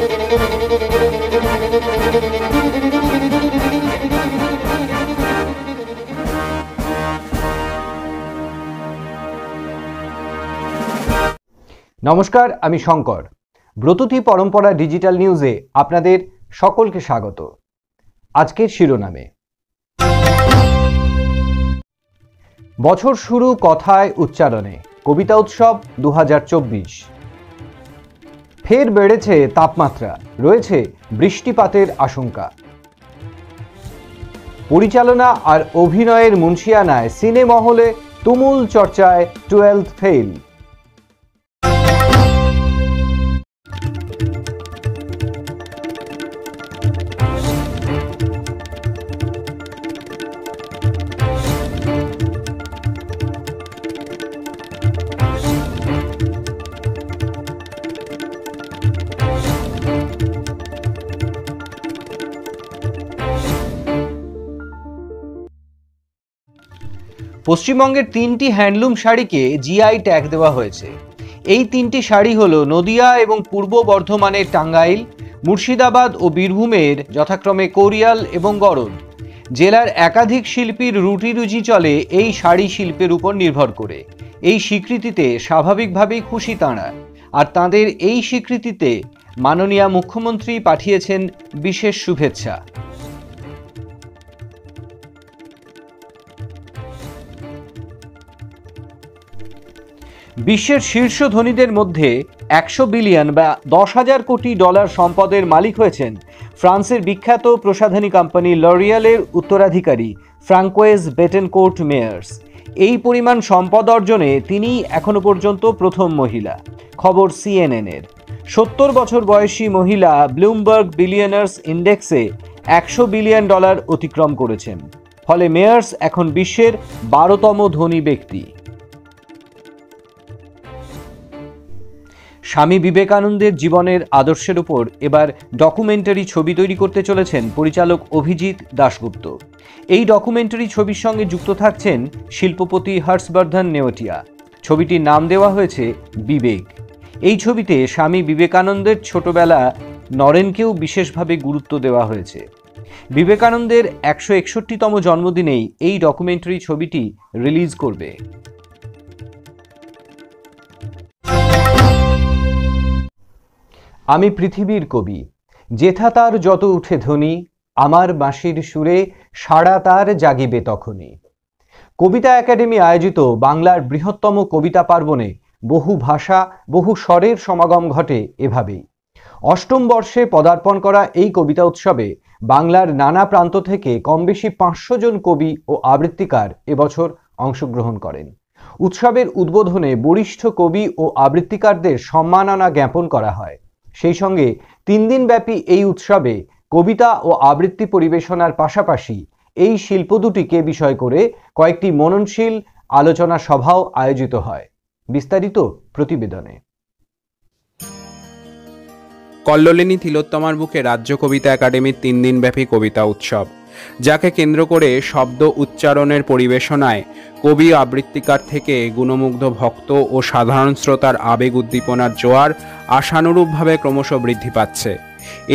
নমস্কার, আমি শঙ্কর। ব্রততী পরম্পরা ডিজিটাল নিউজে আপনাদের সকলকে স্বাগত। আজকের শিরোনামে বছর শুরু কথায় উচ্চারণে, কবিতা উৎসব 2024। ফের বেড়েছে তাপমাত্রা, রয়েছে বৃষ্টিপাতের আশঙ্কা। পরিচালনা আর অভিনয়ের মুন্সিয়ানায় সিনেমহলে তুমুল চর্চায় 12th ফেল। পশ্চিমবঙ্গের 3টি হ্যান্ডলুম শাড়িকে জিআই ট্যাগ দেওয়া হয়েছে। এই 3টি শাড়ি হলো নদিয়া এবং পূর্ব বর্ধমানের টাঙ্গাইল, মুর্শিদাবাদ ও বীরভূমের যথাক্রমে কোরিয়াল এবং গরদ। জেলার একাধিক শিল্পীর রুটি রুজি চলে এই শাড়ি শিল্পের উপর নির্ভর করে। এই স্বীকৃতিতে স্বাভাবিকভাবেই খুশি তাঁরা, আর তাঁদের এই স্বীকৃতিতে মাননীয় মুখ্যমন্ত্রী পাঠিয়েছেন বিশেষ শুভেচ্ছা। বিশ্বের শীর্ষ ধনীদের মধ্যে 100 বিলিয়ন বা 10,000 কোটি ডলার সম্পদের মালিক হয়েছেন ফ্রান্সের বিখ্যাত প্রসাধনী কোম্পানি লরিয়ালের উত্তরাধিকারী ফ্রাঙ্কোয়েজ বেটেনকোর্ট মেয়ার্স। এই পরিমাণ সম্পদ অর্জনে তিনি এখনো পর্যন্ত প্রথম মহিলা। খবর CNN-এর। 70 বছর বয়সী মহিলা ব্লুমবার্গ বিলিয়নার্স ইন্ডেক্সে 100 বিলিয়ন ডলার অতিক্রম করেছেন। ফলে মেয়ার্স এখন বিশ্বের 12তম ধনী ব্যক্তি। স্বামী বিবেকানন্দের জীবনের আদর্শের উপর এবার ডকুমেন্টারি ছবি তৈরি করতে চলেছেন পরিচালক অভিজিৎ দাশগুপ্ত। এই ডকুমেন্টারি ছবির সঙ্গে যুক্ত থাকছেন শিল্পপতি হর্ষবর্ধন নেওটিয়া। ছবিটির নাম দেওয়া হয়েছে বিবেক। এই ছবিতে স্বামী বিবেকানন্দের ছোটবেলা নরেনকেও বিশেষভাবে গুরুত্ব দেওয়া হয়েছে। বিবেকানন্দের 161তম জন্মদিনেই এই ডকুমেন্টারি ছবিটি রিলিজ করবে। আমি পৃথিবীর কবি, যেথা তার যত উঠে ধ্বনি, আমার বাঁশির সুরে সাড়া তার জাগিবে তখনই। কবিতা একাডেমি আয়োজিত বাংলার বৃহত্তম কবিতা পার্বণে বহু ভাষা বহু স্বরের সমাগম ঘটে এভাবেই। 8ম বর্ষে পদার্পণ করা এই কবিতা উৎসবে বাংলার নানা প্রান্ত থেকে কমবেশি 500 জন কবি ও আবৃত্তিকার এবছর অংশগ্রহণ করেন। উৎসবের উদ্বোধনে বরিষ্ঠ কবি ও আবৃত্তিকারদের সম্মাননা জ্ঞাপন করা হয়। সেই সঙ্গে 3 দিনব্যাপী এই উৎসবে কবিতা ও আবৃত্তি পরিবেশনার পাশাপাশি এই শিল্প দুটিকে বিষয় করে কয়েকটি মননশীল আলোচনা সভাও আয়োজিত হয়। বিস্তারিত প্রতিবেদনে। কল্লোলিনী তিলোত্তমার বুকে রাজ্য কবিতা একাডেমির 3 দিনব্যাপী কবিতা উৎসব, যাকে কেন্দ্র করে শব্দ উচ্চারণের পরিবেশনায় কবি আবৃত্তিকার থেকে গুণমুগ্ধ ভক্ত ও সাধারণ শ্রোতার আবেগ উদ্দীপনার জোয়ার আশানুরূপভাবে ক্রমশ বৃদ্ধি পাচ্ছে।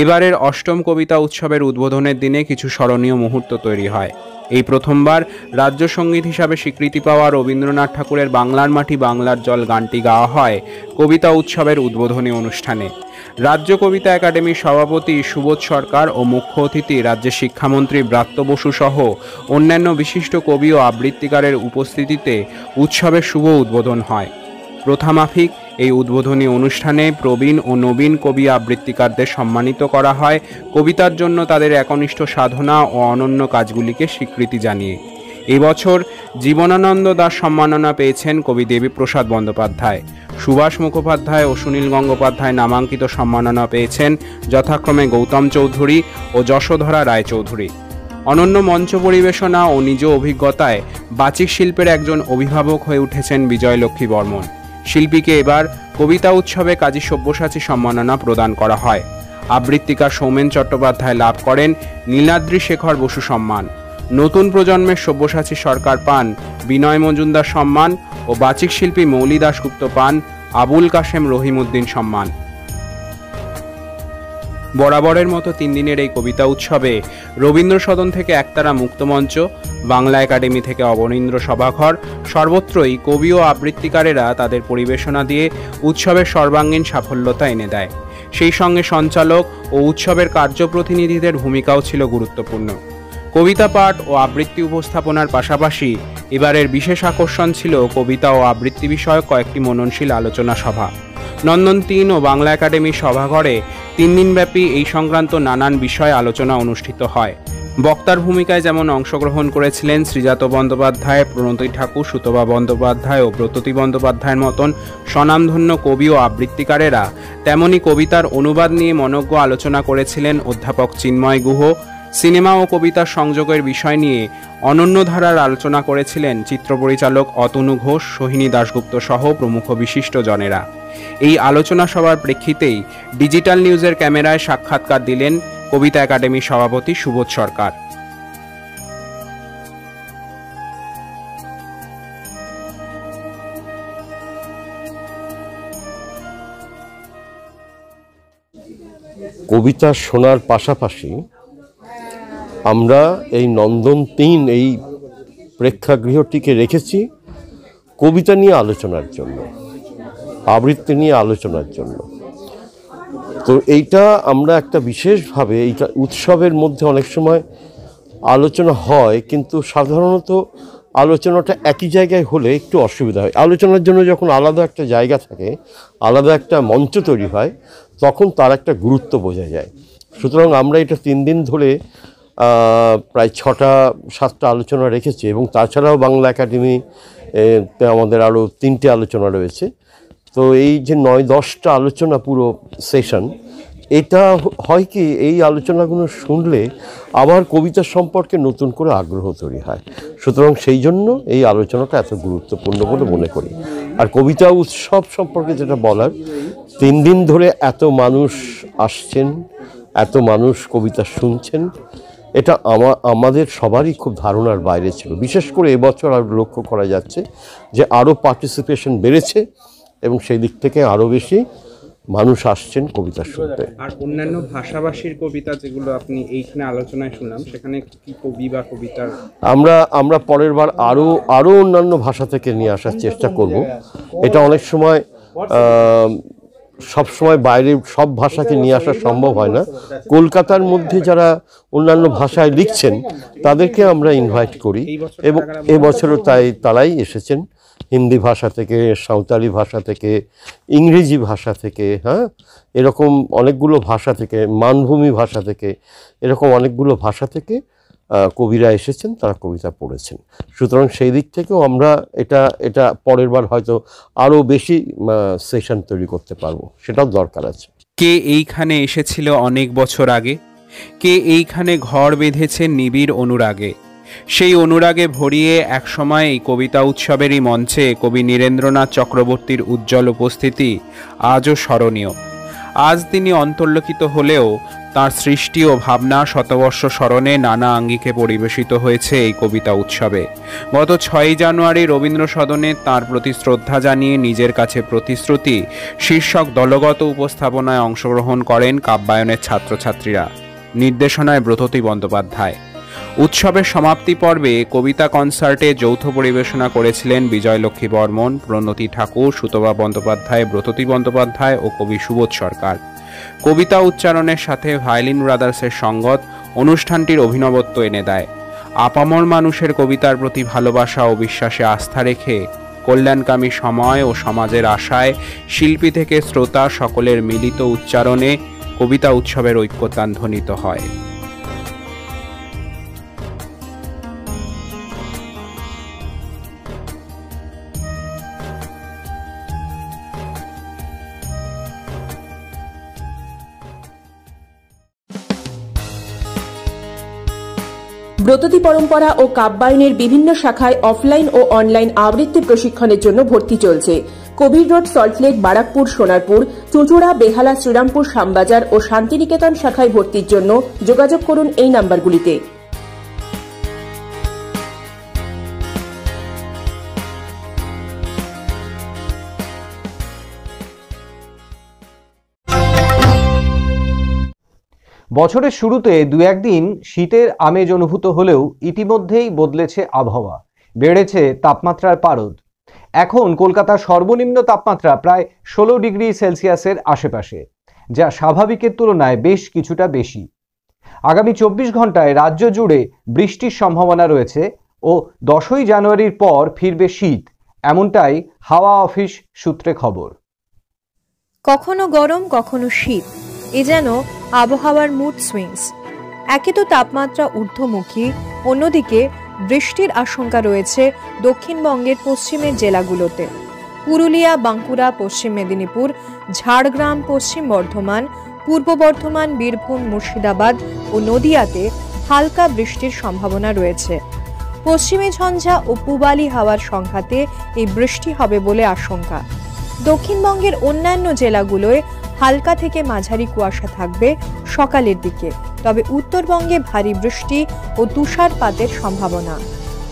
এবারের 8ম কবিতা উৎসবের উদ্বোধনের দিনে কিছু স্মরণীয় মুহূর্ত তৈরি হয়। এই প্রথমবার রাজ্য সঙ্গীত হিসাবে স্বীকৃতি পাওয়া রবীন্দ্রনাথ ঠাকুরের বাংলার মাটি বাংলার জল গানটি গাওয়া হয় কবিতা উৎসবের উদ্বোধনী অনুষ্ঠানে। রাজ্য কবিতা একাডেমির সভাপতি সুবোধ সরকার ও মুখ্য অতিথি রাজ্যের শিক্ষামন্ত্রী ব্রাত্য বসু সহ অন্যান্য বিশিষ্ট কবি ও আবৃত্তিকারের উপস্থিতিতে উৎসবের শুভ উদ্বোধন হয়। প্রথামাফিক এই উদ্বোধনী অনুষ্ঠানে প্রবীণ ও নবীন কবি আবৃত্তিকারদের সম্মানিত করা হয় কবিতার জন্য তাদের একনিষ্ঠ সাধনা ও অনন্য কাজগুলিকে স্বীকৃতি জানিয়ে। এবছর জীবনানন্দ দাস সম্মাননা পেয়েছেন কবি দেবীপ্রসাদ বন্দ্যোপাধ্যায়, সুভাষ মুখোপাধ্যায় ও সুনীল গঙ্গোপাধ্যায় নামাঙ্কিত সম্মাননা পেয়েছেন যথাক্রমে গৌতম চৌধুরী ও যশোধরা রায়চৌধুরী। অনন্য মঞ্চ পরিবেশনা ও নিজ অভিজ্ঞতায় বাচিক শিল্পের একজন অভিভাবক হয়ে উঠেছেন বিজয়লক্ষ্মী বর্মন। শিল্পীকে এবার কবিতা উৎসবে কাজী সব্যসাচী সম্মাননা প্রদান করা হয়। আবৃত্তিকার সৌমেন চট্টোপাধ্যায় লাভ করেন নীলাদ্রি শেখর বসু সম্মান। নতুন প্রজন্মের সব্যসাচী সরকার পান বিনয় মজুমদার সম্মান ও বাচিক শিল্পী মৌলি দাশগুপ্ত পান আবুল কাশেম রহিমউদ্দিন সম্মান। বরাবরের মতো 3 দিনের এই কবিতা উৎসবে রবীন্দ্র সদন থেকে একতারা মুক্তমঞ্চ, বাংলা একাডেমি থেকে অবনীন্দ্র সভাঘর, সর্বত্রই কবি ও আবৃত্তিকারেরা তাদের পরিবেশনা দিয়ে উৎসবের সর্বাঙ্গীন সাফল্যতা এনে দেয়। সেই সঙ্গে সঞ্চালক ও উৎসবের কার্যপ্রতিনিধিদের ভূমিকাও ছিল গুরুত্বপূর্ণ। কবিতা পাঠ ও আবৃত্তি উপস্থাপনার পাশাপাশি এবারের বিশেষ আকর্ষণ ছিল কবিতা ও আবৃত্তি বিষয়ক কয়েকটি মননশীল আলোচনা সভা। নন্দন 3 ও বাংলা একাডেমির সভাঘরে 3 দিনব্যাপী এই সংক্রান্ত নানান বিষয়ে আলোচনা অনুষ্ঠিত হয়। বক্তার ভূমিকায় যেমন অংশগ্রহণ করেছিলেন শ্রীজাত বন্দ্যোপাধ্যায়, প্রণতি ঠাকুর, সুতপা বন্দ্যোপাধ্যায় ও ব্রততী বন্দ্যোপাধ্যায়ের মতন স্বনামধন্য কবি ও আবৃত্তিকারেরা, তেমনি কবিতার অনুবাদ নিয়ে মনজ্ঞ আলোচনা করেছিলেন অধ্যাপক চিন্ময় গুহ। সিনেমা ও কবিতার সংযোগের বিষয় নিয়ে অনন্য ধারার আলোচনা করেছিলেন চিত্রপরিচালক অতনু ঘোষ, সোহিনী দাশগুপ্ত সহ প্রমুখ বিশিষ্টজনেরা। এই আলোচনা সভার প্রেক্ষিতেই ডিজিটাল নিউজের ক্যামেরায় সাক্ষাৎকার দিলেন কবিতা একাডেমির সভাপতি সুবোধ সরকার। কবিতা শোনার পাশাপাশি আমরা এই নন্দন 3 এই প্রেক্ষাগৃহটিকে রেখেছি কবিতা নিয়ে আলোচনার জন্য, আবৃত্তি নিয়ে আলোচনার জন্য। তো এইটা আমরা একটা বিশেষভাবে, এইটা উৎসবের মধ্যে অনেক সময় আলোচনা হয়, কিন্তু সাধারণত আলোচনাটা একই জায়গায় হলে একটু অসুবিধা হয়। আলোচনার জন্য যখন আলাদা একটা জায়গা থাকে, আলাদা একটা মঞ্চ তৈরি হয়, তখন তার একটা গুরুত্ব বোঝা যায়। সুতরাং আমরা এটা 3 দিন ধরে প্রায় 6টা-7টা আলোচনা রেখেছি, এবং তাছাড়াও বাংলা একাডেমি আমাদের আরও 3টে আলোচনা রয়েছে। তো এই যে 9-10টা আলোচনা পুরো সেশন, এটা হয় কি, এই আলোচনাগুলো শুনলে আবার কবিতা সম্পর্কে নতুন করে আগ্রহ তৈরি হয়। সুতরাং সেই জন্য এই আলোচনাটা এত গুরুত্বপূর্ণ বলে মনে করি। আর কবিতা উৎসব সম্পর্কে যেটা বলার, 3 দিন ধরে এত মানুষ আসছেন, এত মানুষ কবিতা শুনছেন, এটা আমাদের সবারই খুব ধারণার বাইরে ছিল। বিশেষ করে এবছর আর লক্ষ্য করা যাচ্ছে যে আরও পার্টিসিপেশন বেড়েছে, এবং সেই দিক থেকে আরও বেশি মানুষ আসছেন কবিতা শুনতে। আর অন্যান্য ভাষাভাষীর কবিতা যেগুলো আপনি এইখানে আলোচনায় শুনলাম, সেখানে কি কবি বা কবিতার আমরা পরের বার আরও অন্যান্য ভাষা থেকে নিয়ে আসার চেষ্টা করব। এটা অনেক সময় সব সময় বাইরে সব ভাষাকে নিয়ে আসা সম্ভব হয় না। কলকাতার মধ্যে যারা অন্যান্য ভাষায় লিখছেন তাদেরকে আমরা ইনভাইট করি, এবং এবছরও তারাই এসেছেন। হিন্দি ভাষা থেকে, সাঁওতালি ভাষা থেকে, ইংরেজি ভাষা থেকে, এরকম অনেকগুলো ভাষা থেকে, মানভূমি ভাষা থেকে, এরকম অনেকগুলো ভাষা থেকে কবিরা এসেছেন, তারা কবিতা পড়েছেন। সুতরাং সেই দিক থেকেও আমরা এটা পরের বার হয়তো আরও বেশি সেশন তৈরি করতে পারবো, সেটাও দরকার আছে। কে এইখানে এসেছিল অনেক বছর আগে, কে এইখানে ঘর বেঁধেছে নিবিড় অনুরাগে, সেই অনুরাগে ভরিয়ে একসময় এই কবিতা উৎসবেরই মঞ্চে কবি নীরেন্দ্রনাথ চক্রবর্তীর উজ্জ্বল উপস্থিতি আজও স্মরণীয়। আজ তিনি অন্তর্লোকিত হলেও তাঁর সৃষ্টি ও ভাবনা শতবর্ষ স্মরণে নানা আঙ্গিকে পরিবেশিত হয়েছে এই কবিতা উৎসবে। গত 6ই জানুয়ারি রবীন্দ্র সদনে তাঁর প্রতি শ্রদ্ধা জানিয়ে নিজের কাছে প্রতিশ্রুতি শীর্ষক দলগত উপস্থাপনায় অংশগ্রহণ করেন কাব্যায়নের ছাত্রছাত্রীরা। নির্দেশনায় ব্রততী বন্দ্যোপাধ্যায়। উৎসবের সমাপ্তি পর্বে কবিতা কনসার্টে যৌথ পরিবেশনা করেছিলেন বিজয়লক্ষ্মী বর্মন, প্রণতি ঠাকুর, সুতপা বন্দ্যোপাধ্যায়, ব্রততী বন্দ্যোপাধ্যায় ও কবি সুবোধ সরকার। কবিতা উচ্চারণের সাথে ভায়োলিন ব্রাদার্সের সঙ্গত অনুষ্ঠানটির অভিনবত্ব এনে দেয়। আপামর মানুষের কবিতার প্রতি ভালোবাসা ও বিশ্বাসে আস্থা রেখে কল্যাণকামী সময় ও সমাজের আশায় শিল্পী থেকে শ্রোতা সকলের মিলিত উচ্চারণে কবিতা উৎসবের ঐক্যতান ধ্বনিত হয়। ব্রততী পরম্পরা ও কাব্যায়নের বিভিন্ন শাখায় অফলাইন ও অনলাইন আবৃত্তি প্রশিক্ষণের জন্য ভর্তি চলছে। কবির রোড, সল্টলেক, বারাকপুর, সোনারপুর, চুঁচুড়া, বেহালা, শ্রীরামপুর, শ্যামবাজার ও শান্তিনিকেতন শাখায় ভর্তির জন্য যোগাযোগ করুন এই নাম্বারগুলিতে। বছরের শুরুতে দু একদিন শীতের আমেজ অনুভূত হলেও ইতিমধ্যেই বদলেছে আবহাওয়া, বেড়েছে তাপমাত্রার পারদ। এখন কলকাতার সর্বনিম্ন তাপমাত্রা প্রায় 16 ডিগ্রি সেলসিয়াসের আশেপাশে, যা স্বাভাবিকের তুলনায় বেশ কিছুটা বেশি। আগামী 24 ঘন্টায় রাজ্য জুড়ে বৃষ্টির সম্ভাবনা রয়েছে ও 10ই জানুয়ারির পর ফিরবে শীত, এমনটাই হাওয়া অফিস সূত্রে খবর। কখনো গরম কখনো শীত, এ যেন আবহাওয়ার মুড সুইংস। একে তো তাপমাত্রা ঊর্ধ্বমুখী, অন্যদিকে বৃষ্টির আশঙ্কা রয়েছে দক্ষিণবঙ্গের পশ্চিমের জেলাগুলোতে। পুরুলিয়া, বাঁকুড়া, পশ্চিম মেদিনীপুর, ঝাড়গ্রাম, পশ্চিম বর্ধমান, পূর্ব বর্ধমান, বীরভূম, মুর্শিদাবাদ ও নদিয়াতে হালকা বৃষ্টির সম্ভাবনা রয়েছে। পশ্চিমে ঝঞ্ঝা ও পূবালি হাওয়ার সংঘাতে এই বৃষ্টি হবে বলে আশঙ্কা। দক্ষিণবঙ্গের অন্যান্য জেলাগুলোয় হালকা থেকে মাঝারি কুয়াশা থাকবে সকালের দিকে, তবে উত্তরবঙ্গে ভারী বৃষ্টি ও তুষারপাতের সম্ভাবনা।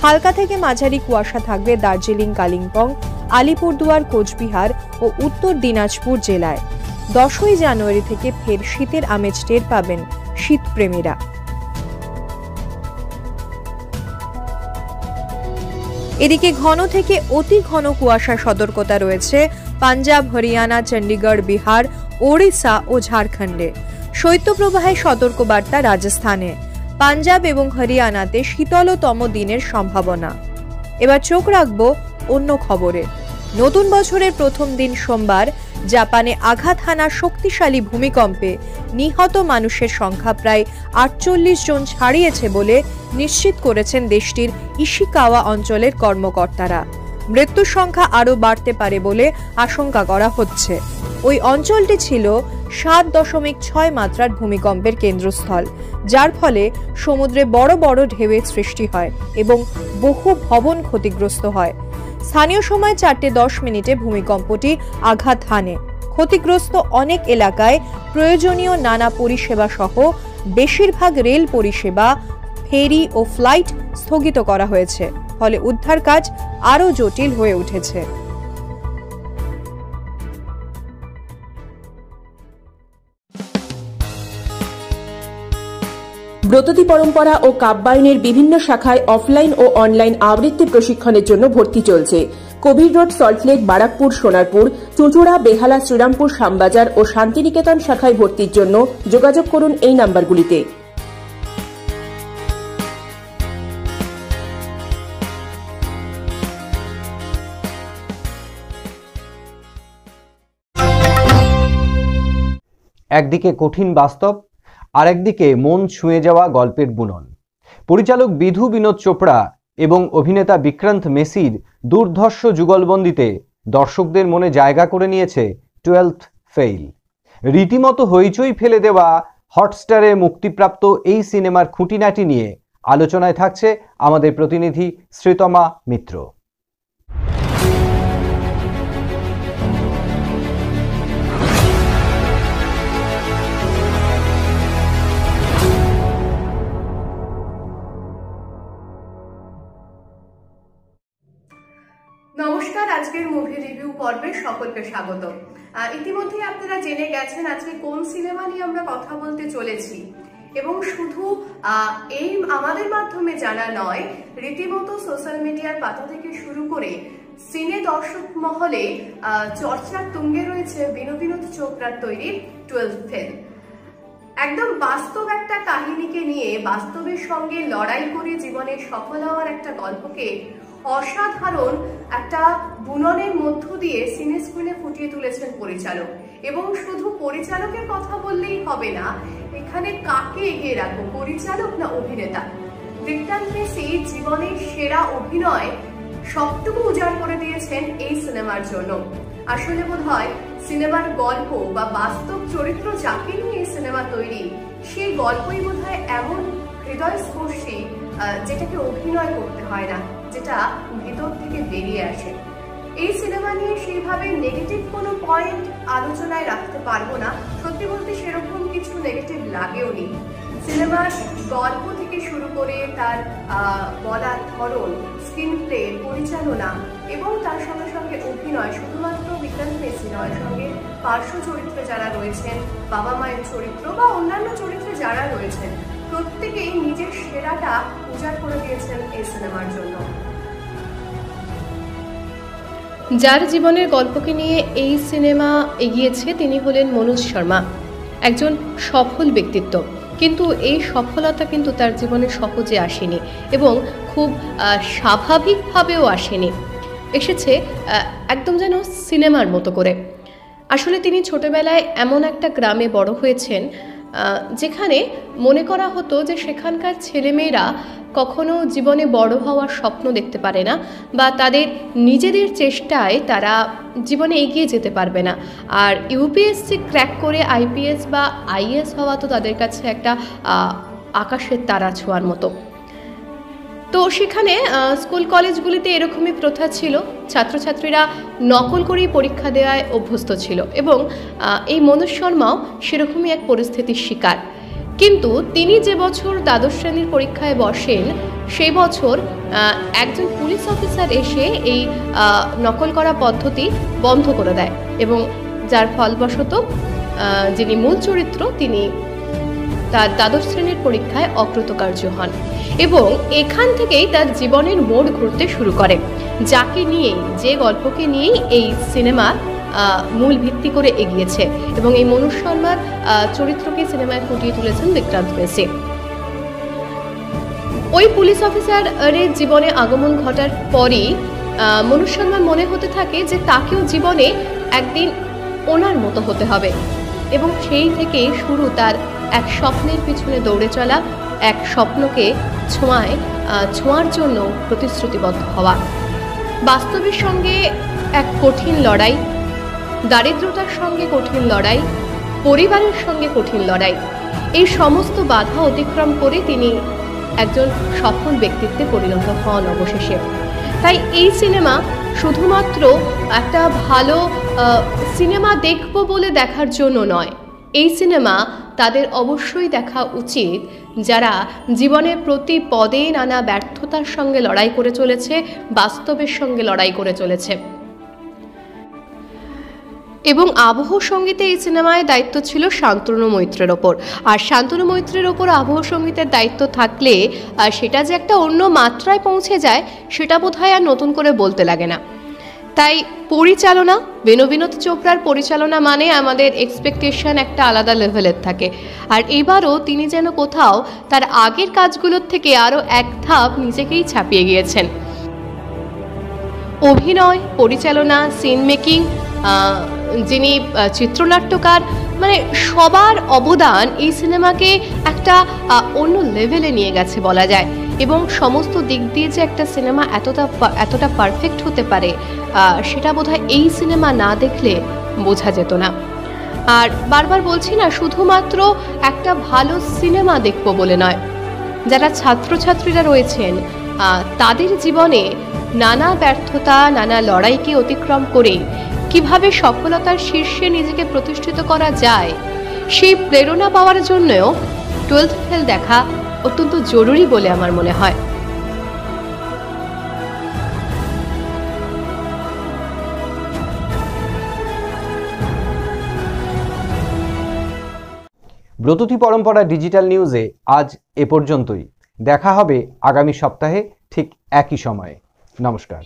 হালকা থেকে মাঝারি কুয়াশা থাকবে দার্জিলিং, কালিম্পং, আলিপুরদুয়ার, কোচবিহার ও উত্তর দিনাজপুর জেলায়। 10ই জানুয়ারি থেকে ফের শীতের আমেজ টের পাবেন শীতপ্রেমীরা। এদিকে ঘন থেকে অতি ঘন কুয়াশার সতর্কতা রয়েছে পাঞ্জাব, হরিয়ানা, চণ্ডীগড়, বিহার, ওড়িশা ও ঝাড়খণ্ডে। শৈত্যপ্রবাহের সতর্কবার্তা রাজস্থানে। পাঞ্জাব এবং হরিয়ানাতে শীতলতম দিনের সম্ভাবনা। এবার চোখ রাখবো অন্য খবরে। নতুন বছরের প্রথম দিন সোমবার জাপানে আঘাত হানা শক্তিশালী ভূমিকম্পে নিহত মানুষের সংখ্যা প্রায় 48 জন ছাড়িয়েছে বলে নিশ্চিত করেছেন দেশটির ইশিকাওয়া অঞ্চলের কর্মকর্তারা। মৃত্যুর সংখ্যা আরও বাড়তে পারে বলে আশঙ্কা করা হচ্ছে। ওই অঞ্চলটি ছিল 7.6 মাত্রার ভূমিকম্পের কেন্দ্রস্থল, যার ফলে সমুদ্রে বড় বড় ঢেউয়ের সৃষ্টি হয় এবং বহু ভবন ক্ষতিগ্রস্ত হয়। স্থানীয় সময় 4:10 ভূমিকম্পটি আঘাত হানে। ক্ষতিগ্রস্ত অনেক এলাকায় প্রয়োজনীয় নানা পরিষেবা সহ বেশিরভাগ রেল পরিষেবা, ফেরি ও ফ্লাইট স্থগিত করা হয়েছে, ফলে উদ্ধার কাজ আরও জটিল হয়ে উঠেছে। ব্রততী পরম্পরা ও কাব্যায়নের বিভিন্ন শাখায় অফলাইন ও অনলাইন আবৃত্তি প্রশিক্ষণের জন্য ভর্তি চলছে। কবির রোড, সল্টলেক, বারাকপুর, সোনারপুর, চুঁচুড়া, বেহালা, শ্রীরামপুর, শ্যামবাজার ও শান্তিনিকেতন শাখায় ভর্তির জন্য যোগাযোগ করুন এই নাম্বারগুলিতে। একদিকে কঠিন বাস্তব, আরেকদিকে মন ছুঁয়ে যাওয়া গল্পের বুনন। পরিচালক বিধু বিনোদ চোপড়া এবং অভিনেতা বিক্রান্ত মেসির দুর্ধর্ষ যুগলবন্দিতে দর্শকদের মনে জায়গা করে নিয়েছে 12th ফেইল। রীতিমতো হইচই ফেলে দেওয়া হটস্টারে মুক্তিপ্রাপ্ত এই সিনেমার খুঁটিনাটি নিয়ে আলোচনায় থাকছে আমাদের প্রতিনিধি শ্রীতমা মিত্র। নমস্কার, আজকের মুভি রিভিউ পর্বে সকলকে স্বাগত। ইতিমধ্যে আপনারা জেনে গেছেন আজকে কোন সিনেমা নিয়ে আমরা কথা বলতে চলেছি, এবং শুধু এই আমাদের মাধ্যমে জানা নয়, রীতিমতো সোশ্যাল মিডিয়ার পাতা থেকে শুরু করে সিনে দর্শক মহলে চর্চার তুঙ্গে রয়েছে বিনোদ চোপড়ার তৈরি 12th ফেইল। একদম বাস্তব একটা কাহিনীকে নিয়ে বাস্তবের সঙ্গে লড়াই করে জীবনে সফল হওয়ার একটা গল্পকে অসাধারণ একটা বুননের মধ্য দিয়ে সিনে স্ক্রিনে ফুটিয়ে তুলেছেন পরিচালক। এবং শুধু পরিচালকের কথা বললেই হবে না, এখানে কাকে এগিয়ে রাখবো, পরিচালক না অভিনেতা। বিক্রান্ত মেসি জীবনের সেরা অভিনয় সবটুকু উজাড় করে দিয়েছেন এই সিনেমার জন্য। আসলে বোধহয় সিনেমার গল্প বা বাস্তব চরিত্র যাকে নিয়ে এই সিনেমা তৈরি, সেই গল্পই বোধহয় এমন হৃদয়স্পর্শী যেটাকে অভিনয় করতে হয় না, যেটা ভিতর থেকে বেরিয়ে আসে। এই সিনেমা নিয়ে সেইভাবে নেগেটিভ কোনো পয়েন্ট আলোচনায় রাখতে পারবো না, সত্যি বলতে সেরকম কিছু নেগেটিভ লাগেও নি। সিনেমার গল্প থেকে শুরু করে তার বলার ধরন, স্ক্রিন প্লে, পরিচালনা এবং তার সঙ্গে সঙ্গে অভিনয়, শুধুমাত্র বিক্রান্ত মেসি নয়, সঙ্গে পার্শ্ব চরিত্রে যারা রয়েছেন, বাবা মায়ের চরিত্র বা অন্যান্য চরিত্রে যারা রয়েছেন, প্রত্যেকেই নিজের সেরাটা উজাড় করে দিয়েছেন এই সিনেমার জন্য। যার জীবনের গল্পকে নিয়ে এই সিনেমা এগিয়েছে তিনি হলেন মনোজ শর্মা, একজন সফল ব্যক্তিত্ব। কিন্তু এই সফলতা কিন্তু তার জীবনে সহজে আসেনি এবং খুব স্বাভাবিকভাবেও আসেনি, এসেছে একদম যেন সিনেমার মতো করে। আসলে তিনি ছোটবেলায় এমন একটা গ্রামে বড় হয়েছেন যেখানে মনে করা হতো যে সেখানকার ছেলেমেয়েরা কখনো জীবনে বড় হওয়ার স্বপ্ন দেখতে পারে না বা তাদের নিজেদের চেষ্টায় তারা জীবনে এগিয়ে যেতে পারবে না। আর ইউপিএসসি ক্র্যাক করে আইপিএস বা আইএস হওয়া তো তাদের কাছে একটা আকাশের তারা ছোঁয়ার মতো। তো সেখানে স্কুল কলেজগুলিতে এরকমই প্রথা ছিল, ছাত্রছাত্রীরা নকল করেই পরীক্ষা দেওয়ায় অভ্যস্ত ছিল এবং এই মনোজ শর্মাও সেরকমই এক পরিস্থিতির শিকার। কিন্তু তিনি যে বছর দ্বাদশ শ্রেণীর পরীক্ষায় বসেন সেই বছর একজন পুলিশ অফিসার এসে এই নকল করা পদ্ধতি বন্ধ করে দেয় এবং যার ফলবশত যিনি মূল চরিত্র তিনি তার দ্বাদশ শ্রেণীর পরীক্ষায় অকৃতকার্য হন এবং এখান থেকেই তার জীবনের মোড় ঘুরতে শুরু করে, যাকে নিয়ে যে গল্পকে নিয়েই এই সিনেমা মূল ভিত্তি করে এগিয়েছে এবং এই মনোজ শর্মার চরিত্রকে সিনেমায় ফুটিয়ে তুলেছেন বিক্রান্ত মেসি। ওই পুলিশ অফিসারের জীবনে আগমন ঘটার পরই মনোজ শর্মার মনে হতে থাকে যে তাকেও জীবনে একদিন ওনার মতো হতে হবে এবং সেই থেকে শুরু তার এক স্বপ্নের পিছনে দৌড়ে চলা, এক স্বপ্নকে ছোঁয়ার জন্য প্রতিশ্রুতিবদ্ধ হওয়া। বাস্তবের সঙ্গে এক কঠিন লড়াই, দারিদ্রতার সঙ্গে কঠিন লড়াই, পরিবারের সঙ্গে কঠিন লড়াই, এই সমস্ত বাধা অতিক্রম করে তিনি একজন সফল ব্যক্তিত্বে পরিণত হন অবশেষে। তাই এই সিনেমা শুধুমাত্র একটা ভালো সিনেমা দেখব বলে দেখার জন্য নয়, এই সিনেমা তাদের অবশ্যই দেখা উচিত যারা জীবনের প্রতি পদে নানা ব্যর্থতার সঙ্গে লড়াই করে চলেছে, বাস্তবের সঙ্গে লড়াই করে চলেছে। এবং আবহ সঙ্গীতে এই সিনেমায় দায়িত্ব ছিল শান্তনু মৈত্রের ওপর। আর শান্তনু মৈত্রের ওপর আবহ সঙ্গীতের দায়িত্ব থাকলে সেটা যে একটা অন্য মাত্রায় পৌঁছে যায় সেটা বোধহয় আর নতুন করে বলতে লাগে না। তাই পরিচালনা, বিনোদ চোপড়ার পরিচালনা মানে আমাদের এক্সপেকটেশন একটা আলাদা লেভেলের থাকে। আর এবারও তিনি যেন কোথাও তার আগের কাজগুলোর থেকে আরও এক ধাপ নিজেকেই ছাপিয়ে গিয়েছেন। অভিনয়, পরিচালনা, সিন মেকিং, যিনি চিত্রনাট্যকার, মানে সবার অবদান এই সিনেমাকে একটা অন্য লেভেলে নিয়ে গেছে বলা যায়। এবং সমস্ত দিক দিয়ে যে একটা সিনেমা এতটা পারফেক্ট হতে পারে সেটা বোধহয় এই সিনেমা না দেখলে বোঝা যেত না। আর বারবার বলছি না, শুধুমাত্র একটা ভালো সিনেমা দেখবো বলে নয়, যারা ছাত্রছাত্রীরা রয়েছেন তাদের জীবনে নানা ব্যর্থতা, নানা লড়াইকে অতিক্রম করে কিভাবে সফলতার শীর্ষে নিজেকে প্রতিষ্ঠিত করা যায় সেই প্রেরণা পাওয়ার জন্যও 12th ফেল দেখা অত্যন্ত জরুরি বলে আমার মনে হয়। ব্রততী পরম্পরা ডিজিটাল নিউজে আজ এ পর্যন্তই। দেখা হবে আগামী সপ্তাহে ঠিক একই সময়ে। নমস্কার।